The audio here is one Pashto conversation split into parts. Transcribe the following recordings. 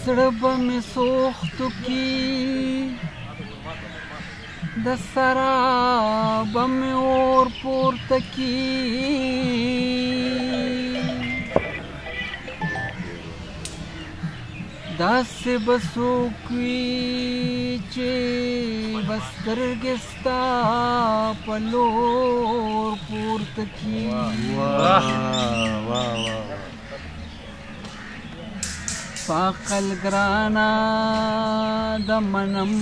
زړه به مې سوختو کې د سرا به مې اور پورته کې داسې به څوک وي چې به سترګې ستا په لور پورته کړي په عقل ګرانه د منم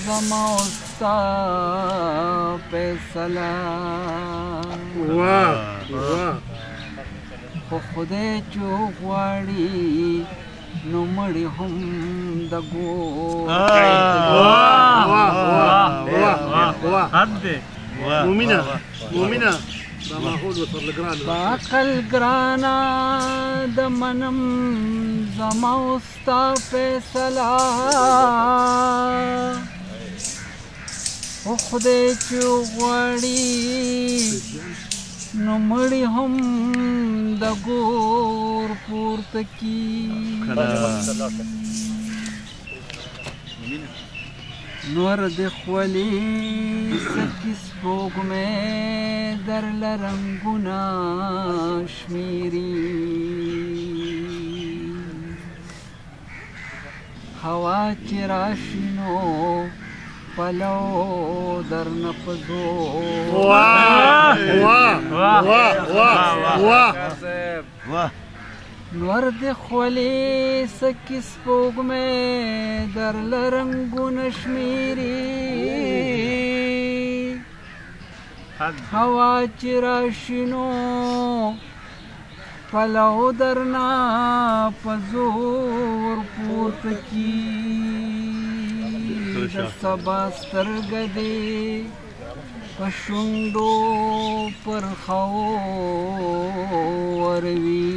زما او ستا فیصله خو خدای چې وغواړي نو مړی هم د ګور مومنه دا ماحول ورسره ګران په عقل ګرانه د منم زما او ستا فیصله خو خدای چې وغواړي نو مړی هم د ګور پورته کړي نور د خولې سکي سپوږمۍ درله رنګونه شمېري هوا چې راشي نو پلو درنه په زور نور د خولې سکي سپوږمۍ درله رنګونه شمېري هوا چې راشي نو پلو درنه په زور پورته کړي د سبا سترګه دې په شونډو پر خاور وي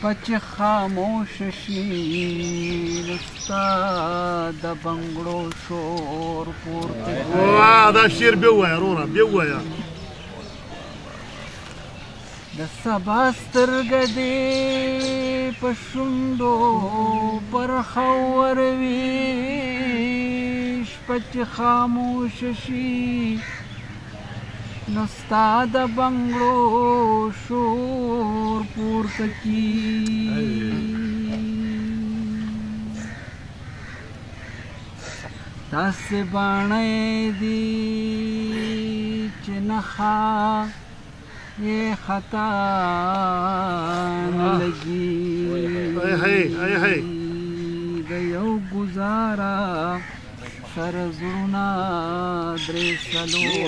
شپه چې خاموشه شي نو ستا د بنګړو شور پورته دا شعر بیا ووایه وروره بیا ووایه د سبا سترګه دې په شونډو پر خاور وي شپه چې خاموشه شي نو ستا د بنګړو شور پورته کړي داسې باڼه دي چې نښه یې خطا نه لګي د یو ګزاره سره زړونه درې څلور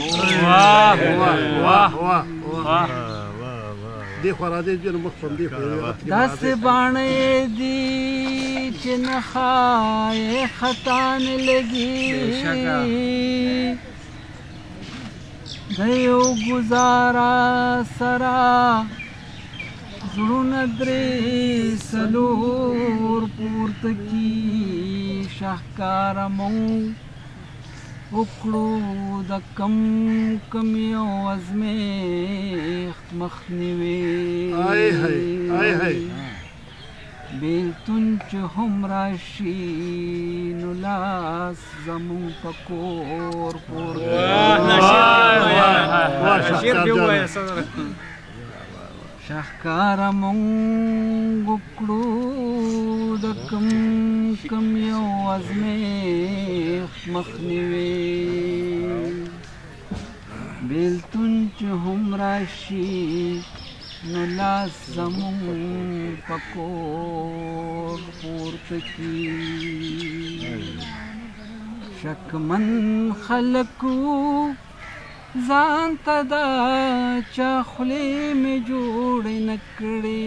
داسې باڼه دي چې نښه یې خطا نه لګي د یو ګزاره سره زړونه درې څلور پورته کړي شاهکاره مو وکړو د کم یو ازمېښت مخنیوي بیلتون چې هم راشي نو لاس زمونږ په کور شاهکاره مونږ وکړو د کم یو ازمېښت مخنیوي بیلتون چې هم راشي نو لاس زمونږ په کور پورته کړي شکمن خلکو ځان ته دا چا خولې مې جوړې نه کړې